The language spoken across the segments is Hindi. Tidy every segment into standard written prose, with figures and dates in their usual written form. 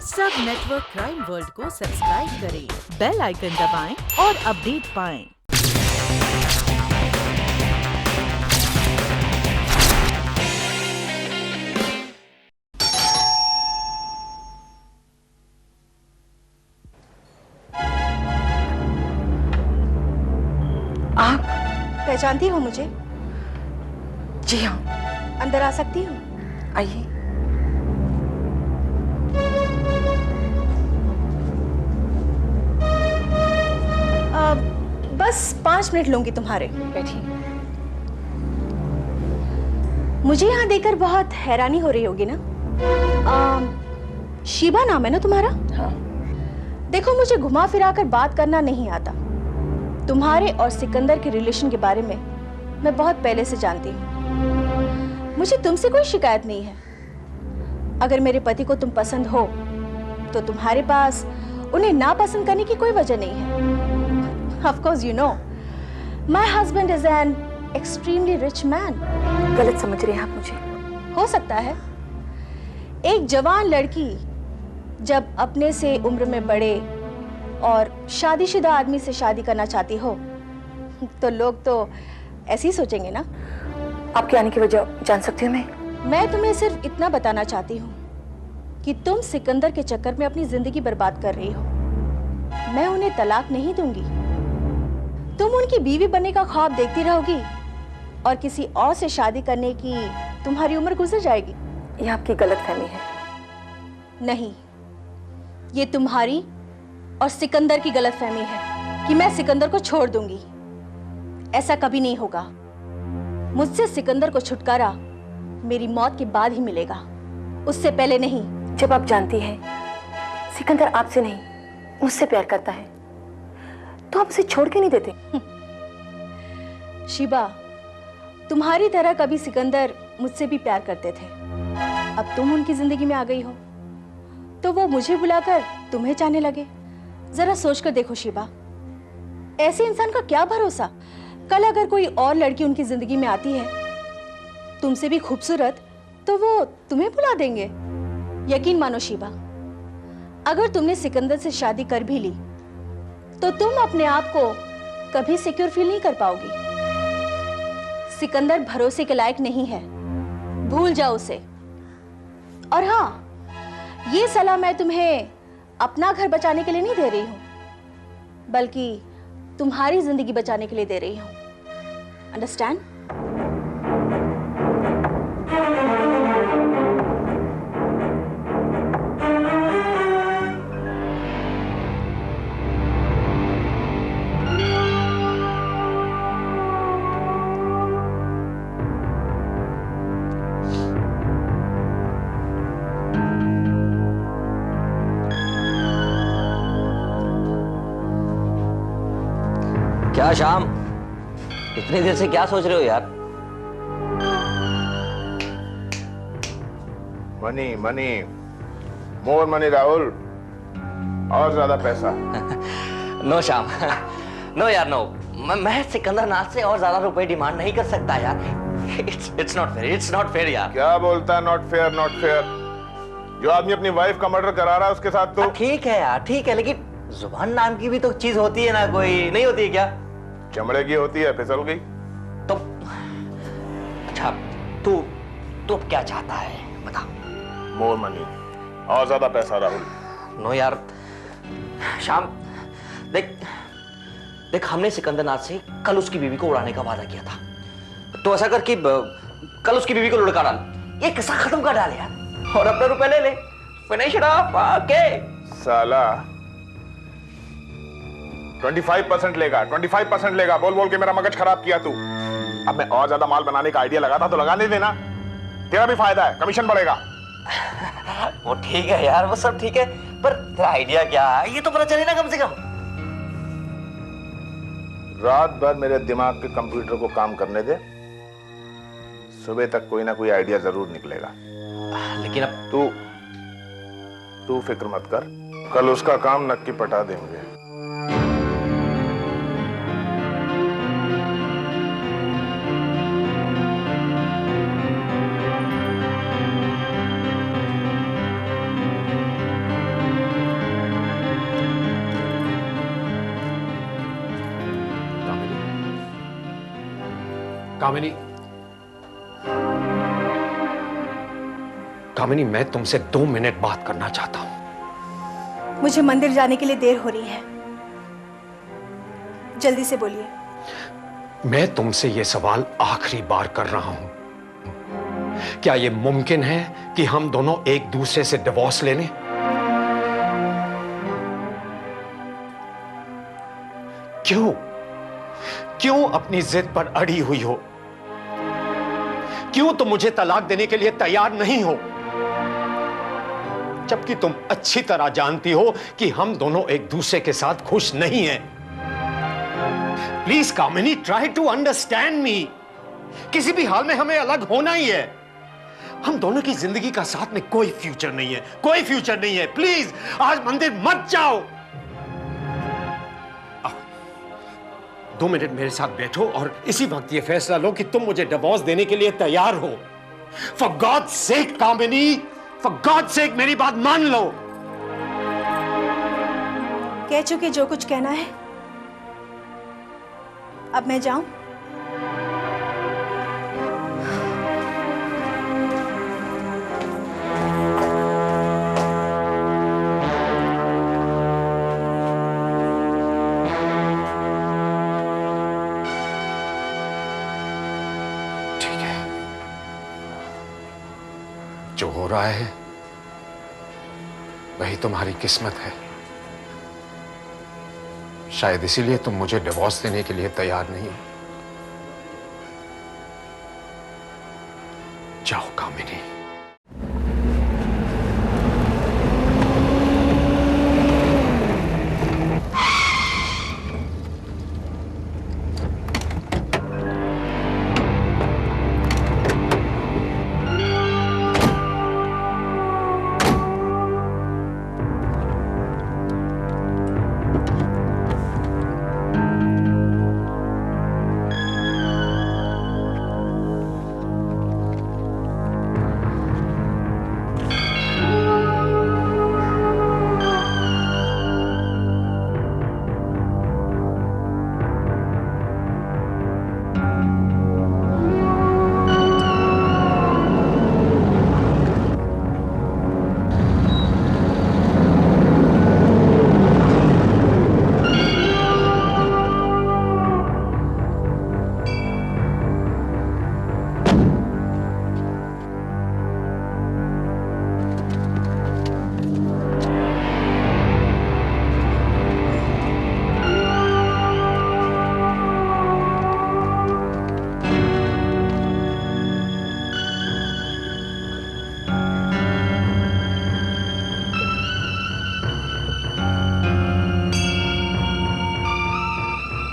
सब नेटवर्क क्राइम वर्ल्ड को सब्सक्राइब करें, बेल आइकन दबाएं और अपडेट पाएं। आप पहचानती हो मुझे? जी हाँ, अंदर आ सकती हूँ? आइए। बस 5 मिनट लूंगी तुम्हारे। बैठिए। मुझे यहाँ देखकर बहुत हैरानी हो रही होगी ना? शीबा नाम है ना तुम्हारा? हाँ। देखो, मुझे घुमा फिरा कर बात करना नहीं आता। तुम्हारे और सिकंदर के रिलेशन के बारे में मैं बहुत पहले से जानती हूँ। मुझे तुमसे कोई शिकायत नहीं है। अगर मेरे पति को तुम पसंद हो तो तुम्हारे पास उन्हें नापसंद करने की कोई वजह नहीं है। Of course you know, my husband is an extremely rich man. गलत समझ रहे हैं आप मुझे। हो सकता है। एक जवान लड़की जब अपने से उम्र में बड़े और शादीशुदा आदमी से शादी करना चाहती हो तो लोग तो ऐसे ही सोचेंगे ना। आपके आने की वजह जान सकती हूँ मैं तुम्हें सिर्फ इतना बताना चाहती हूँ कि तुम सिकंदर के चक्कर में अपनी जिंदगी बर्बाद कर रही हो। मैं उन्हें तलाक नहीं दूंगी। तुम उनकी बीवी बनने का ख्वाब देखती रहोगी और किसी और से शादी करने की तुम्हारी उम्र गुजर जाएगी। यह आपकी गलतफहमी है। नहीं, ये तुम्हारी और सिकंदर की गलतफहमी है कि मैं सिकंदर को छोड़ दूंगी। ऐसा कभी नहीं होगा। मुझसे सिकंदर को छुटकारा मेरी मौत के बाद ही मिलेगा, उससे पहले नहीं। जब आप जानती हैं सिकंदर आपसे नहीं मुझसे प्यार करता है तो आप उसे छोड़ के नहीं देते। शीबा, तुम्हारी तरह कभी सिकंदर मुझसे भी प्यार करते थे। अब तुम उनकी जिंदगी में आ गई हो तो वो मुझे बुलाकर तुम्हें चाहने लगे। जरा सोचकर देखो शीबा, ऐसे इंसान का क्या भरोसा। कल अगर कोई और लड़की उनकी जिंदगी में आती है तुमसे भी खूबसूरत तो वो तुम्हें बुला देंगे। यकीन मानो शीबा, अगर तुमने सिकंदर से शादी कर भी ली तो तुम अपने आप को कभी सिक्योर फील नहीं कर पाओगी। सिकंदर भरोसे के लायक नहीं है, भूल जाओ उसे। और हाँ, ये सलाह मैं तुम्हें अपना घर बचाने के लिए नहीं दे रही हूं, बल्कि तुम्हारी जिंदगी बचाने के लिए दे रही हूं। अंडरस्टैंड? क्या शाम, इतनी देर से क्या सोच रहे हो यार? Money money, more money Rahul, और ज्यादा पैसा। नो श्याम, नो यार नो। मैं सिकंदर नाथ से और ज्यादा रुपए डिमांड नहीं कर सकता यार। It's not fair, it's not fair यार। क्या बोलता है नॉट फेयर नॉट फेयर? जो आदमी अपनी वाइफ का मर्डर करा रहा है उसके साथ तो ठीक है यार, ठीक है, लेकिन जुबान नाम की भी तो चीज होती है ना, कोई नहीं होती है क्या? चमड़े की होती है, फिसल गई तो अच्छा, तू तू क्या चाहता है बता। मोर मनी, और ज्यादा पैसा राहुल। नो यार श्याम, देख देख, हमने सिकंदर नाथ से कल उसकी बीवी को उड़ाने का वादा किया था, तो ऐसा कर कि कल उसकी बीवी को लुढ़का डाल, ये किस्सा खत्म कर डाल यार, और अपने रुपए ले ले। Finish it of. ओके साला 25% लेगा, 25% लेगा। बोल बोल के मेरा मगज खराब किया तू। अब मैं और ज्यादा माल बनाने का आइडिया लगा था तो लगाने देना, तेरा भी फायदा है, कमीशन बढ़ेगा। वो ठीक है यार, वो सब ठीक है, पर तेरा आइडिया क्या है ये तो पता चले ना कम से कम। रात भर मेरे दिमाग के कंप्यूटर को काम करने दे, सुबह तक कोई ना कोई आइडिया जरूर निकलेगा। लेकिन अब तू फिक्र मत कर, कल उसका काम नक्की पटा देंगे। कामिनी, कामिनी, मैं तुमसे 2 मिनट बात करना चाहता हूं। मुझे मंदिर जाने के लिए देर हो रही है, जल्दी से बोलिए। मैं तुमसे यह सवाल आखिरी बार कर रहा हूं। क्या यह मुमकिन है कि हम दोनों एक दूसरे से डिवोर्स ले लें? क्यों क्यों अपनी जिद पर अड़ी हुई हो? क्यों तुम मुझे तलाक देने के लिए तैयार नहीं हो, जबकि तुम अच्छी तरह जानती हो कि हम दोनों एक दूसरे के साथ खुश नहीं हैं? Please Kamini, try to understand me. किसी भी हाल में हमें अलग होना ही है। हम दोनों की जिंदगी का साथ में कोई फ्यूचर नहीं है, कोई फ्यूचर नहीं है। प्लीज आज मंदिर मत जाओ। 2 मिनट मेरे साथ बैठो और इसी वक्त ये फैसला लो कि तुम मुझे डिवोर्स देने के लिए तैयार हो। For God sake Kamini, for God sake मेरी बात मान लो। कह चुके जो कुछ कहना है, अब मैं जाऊं? जो हो रहा है वही तुम्हारी किस्मत है। शायद इसीलिए तुम मुझे डिवोर्स देने के लिए तैयार नहीं हो। जाओ कामिनी।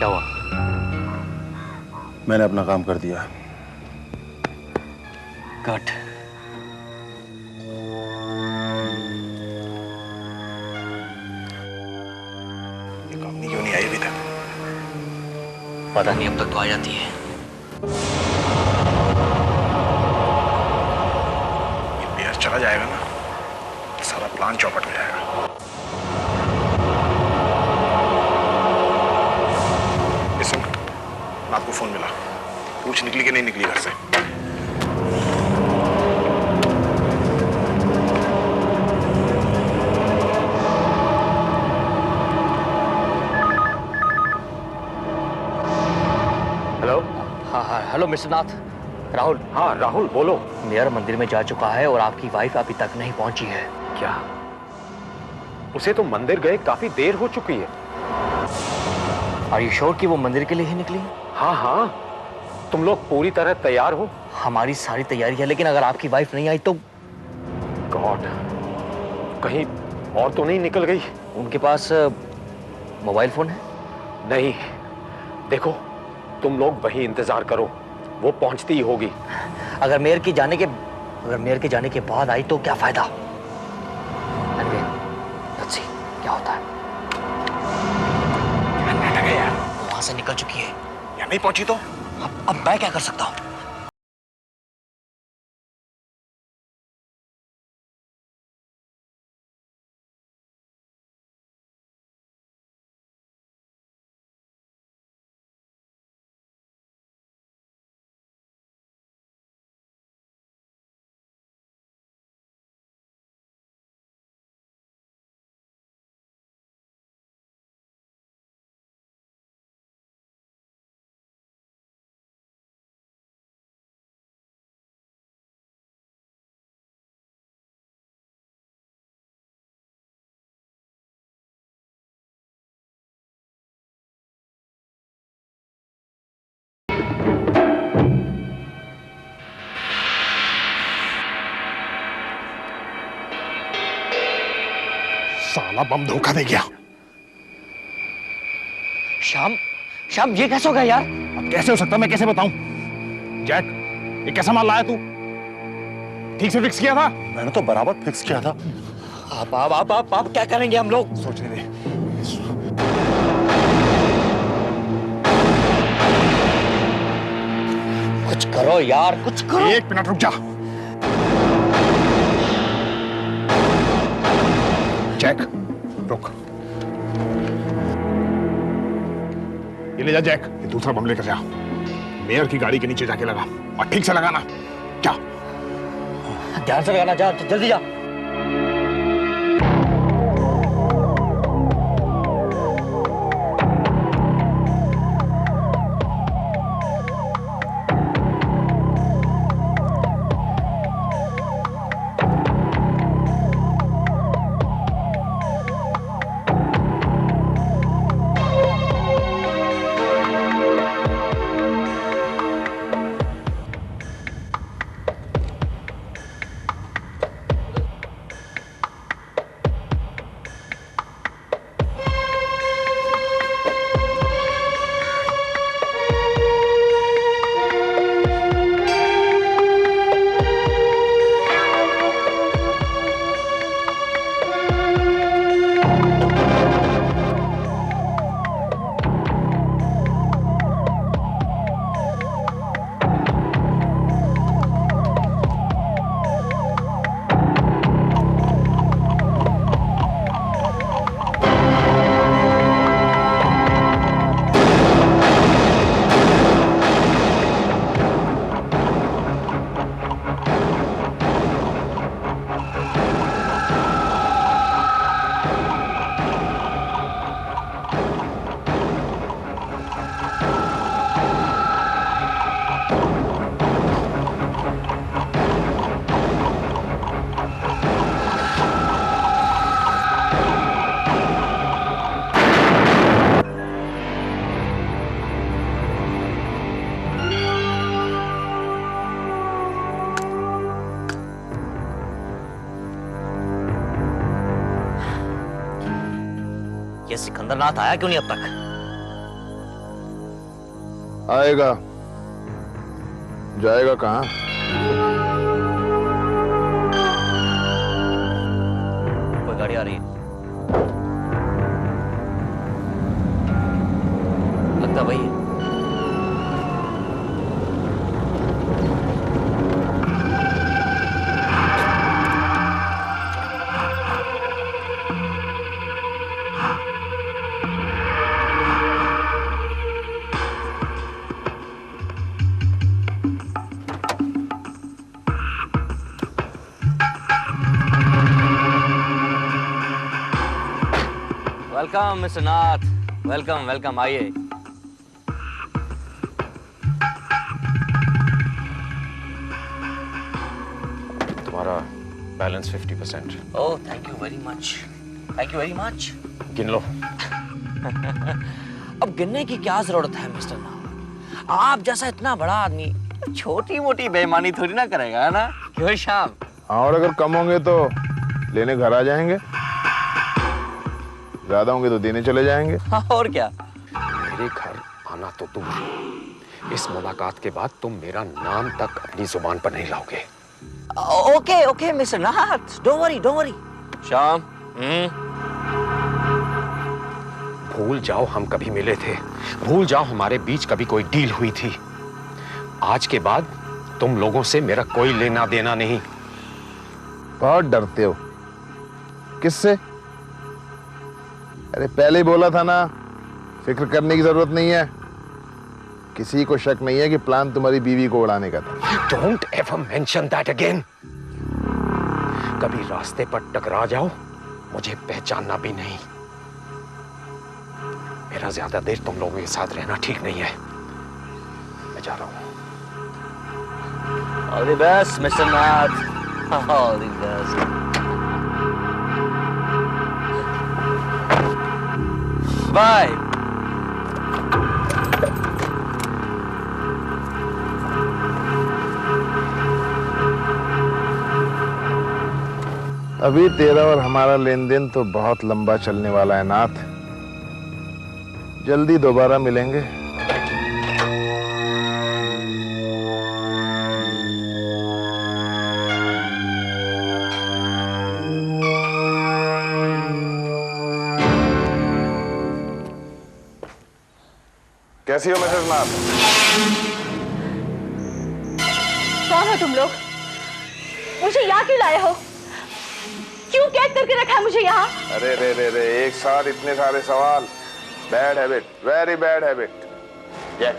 क्या हुआ? मैंने अपना काम कर दिया। गुड। ये कंपनी क्यों नहीं आई अभी तक? पता नहीं, अब तक तो आ जाती है। ये पेयर चला जाएगा ना, तो सारा प्लान चौपट हो जाएगा। सुन, रात को फोन मिला, पूछ निकली कि नहीं निकली घर से। हेलो। हाँ, हेलो मिस्टर नाथ। राहुल। हाँ राहुल, बोलो। मेयर मंदिर में जा चुका है और आपकी वाइफ अभी तक नहीं पहुंची है। क्या? उसे तो मंदिर गए काफी देर हो चुकी है। आर यू श्योर कि वो मंदिर के लिए ही निकली? हाँ हाँ, तुम लोग पूरी तरह तैयार हो? हमारी सारी तैयारी है, लेकिन अगर आपकी वाइफ नहीं आई तो? गॉड, कहीं और तो नहीं निकल गई? उनके पास मोबाइल फोन है? नहीं, देखो तुम लोग वही इंतजार करो, वो पहुंचती ही होगी। अगर मेयर के जाने के बाद आई तो क्या फायदा? Anyway, let's see, क्या होता है। वहां से निकल चुकी है या नहीं पहुंची तो? अब मैं क्या कर सकता हूँ? साला बम धोखा दे गया। श्याम, श्याम ये कैसे हो गया यार? अब कैसे हो सकता है, मैं कैसे बताऊं? जैक, ये कैसा माल लाया तू? ठीक से फिक्स किया था? मैंने तो बराबर फिक्स किया था। आप क्या करेंगे हम लोग? सोचने दे। कुछ करो यार, कुछ करो। 1 मिनट रुक जा। जैक, रुक। ये ले जा जैक, ये दूसरा बम लेकर जा। मेयर की गाड़ी के नीचे जाके लगा और ठीक से लगाना। क्या? ध्यान से लगाना, जा जल्दी जा। ये सिकंदरनाथ आया क्यों नहीं अब तक? आएगा, जाएगा कहाँ? कोई गाड़ी आ रही है, लगता वही है। वेलकम मिस्टर नाथ, वेलकम वेलकम, आइए। तुम्हारा balance 50%। Oh thank you very much, thank you very much. गिन लो। अब गिनने की क्या जरूरत है मिस्टर नाथ? आप जैसा इतना बड़ा आदमी छोटी मोटी बेईमानी थोड़ी ना करेगा, है ना? क्यों श्याम? और अगर कम होंगे तो लेने घर आ जाएंगे, ज्यादा होंगे तो देने चले जाएंगे। हाँ, और क्या? मेरे घर आना तो दूर, इस मुलाकात के बाद तुम मेरा नाम तक अपनी जुबान पर नहीं लाओगे। Okay okay mister Nath, don't worry don't worry. Shyam, भूल जाओ हम कभी मिले थे, भूल जाओ हमारे बीच कभी कोई डील हुई थी। आज के बाद तुम लोगों से मेरा कोई लेना देना नहीं। बहुत डरते हो। किससे? अरे पहले ही बोला था ना, फिक्र करने की जरूरत नहीं है। किसी को शक नहीं है कि प्लान तुम्हारी बीवी को उड़ाने का था। Don't ever mention that again. कभी रास्ते पर टकरा जाओ, मुझे पहचानना भी नहीं। मेरा ज्यादा देर तुम लोगों के साथ रहना ठीक नहीं है, मैं जा रहा हूं। All the best mister Nath, all the best. Bye. अभी तेरा और हमारा लेन देन तो बहुत लंबा चलने वाला है नाथ। जल्दी दोबारा मिलेंगे। कैसी हो मिसेस नाथ? कौन हो तुम लोग? मुझे यहाँ क्यों लाए हो? क्यों कैद करके रखा है मुझे यहाँ? अरे रे रे रे, एक साथ इतने सारे सवाल। Bad habit, very bad habit. Jack,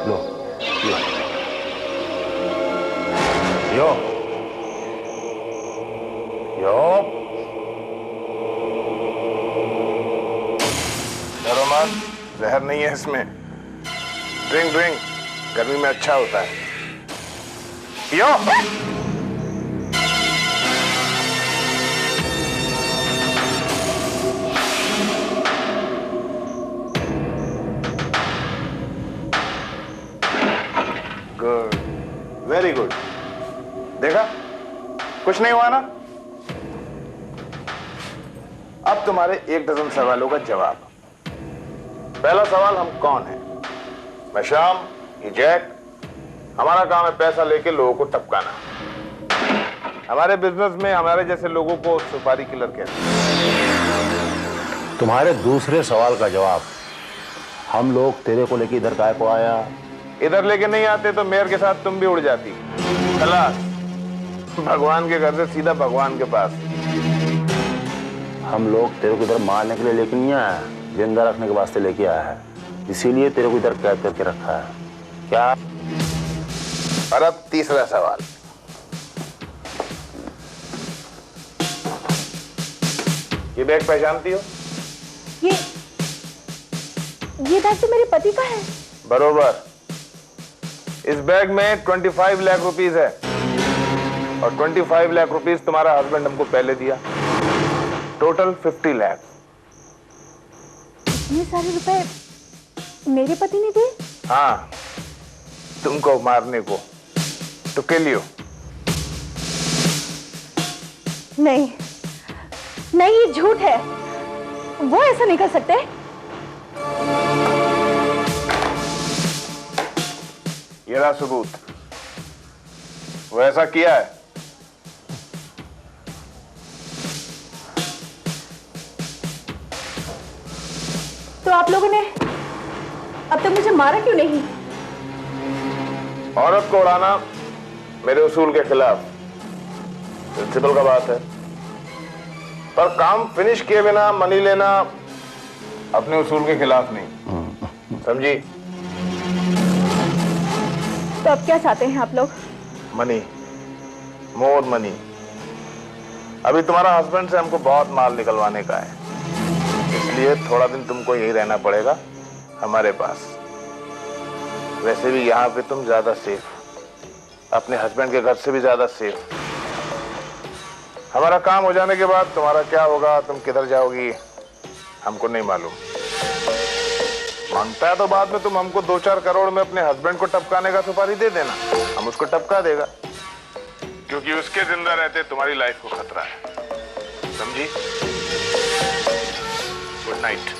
लो लो यो यो, डरो मत, जहर नहीं है इसमें। ड्रिंक ड्रिंक, गर्मी में अच्छा होता है। यो गुड, वेरी गुड। देखा, कुछ नहीं हुआ ना? अब तुम्हारे 1 डजन सवालों का जवाब। पहला सवाल, हम कौन हैं? मैं श्याम, ये जैक। हमारा काम है पैसा लेके लोगों को टपकाना। हमारे बिजनेस में हमारे जैसे लोगों को सुपारी किलर कहते हैं। तुम्हारे दूसरे सवाल का जवाब, हम लोग तेरे को लेके इधर काहे को आया? इधर लेके नहीं आते तो मेयर के साथ तुम भी उड़ जाती। खलास, भगवान के घर से सीधा भगवान के पास। हम लोग तेरे को इधर मारने के लिए लेके नहीं आया, जिंदा रखने के वास्ते लेके आया है। इसीलिए तेरे को इधर कैद करके रखा है। क्या? और अब तीसरा सवाल, ये बैग पहचानती हो? ये बैग तो मेरे पति का है। बरोबर। इस बैग में 25 लाख रुपीस है और 25 लाख रुपीस तुम्हारा हस्बैंड हमको पहले दिया। टोटल 50 लाख। इतने सारे रुपए मेरे पति ने दिए? हाँ, तुमको मारने को, टू किल यू। नहीं नहीं, ये झूठ है। वो ऐसा नहीं कर सकते। ये रहा सबूत। वो ऐसा किया है। तो आप लोगों ने अब तक मुझे मारा क्यों नहीं? औरत को उड़ाना मेरे उसूल के खिलाफ, प्रिंसिपल का बात है। पर काम फिनिश किए बिना मनी लेना अपने उसूल के खिलाफ नहीं, समझी? तो अब क्या चाहते हैं आप लोग? Money, more money. अभी तुम्हारा हस्बैंड से हमको बहुत माल निकलवाने का है, इसलिए थोड़ा दिन तुमको यही रहना पड़ेगा हमारे पास। वैसे भी यहाँ पे तुम ज्यादा सेफ, अपने हस्बैंड के घर से भी ज्यादा सेफ। हमारा काम हो जाने के बाद तुम्हारा क्या होगा, तुम किधर जाओगी, हमको नहीं मालूम। मांगता है तो बाद में तुम हमको 2-4 करोड़ में अपने हस्बैंड को टपकाने का सुपारी दे देना, हम उसको टपका देगा, क्योंकि उसके जिंदा रहते तुम्हारी लाइफ को खतरा है, समझी? Good night.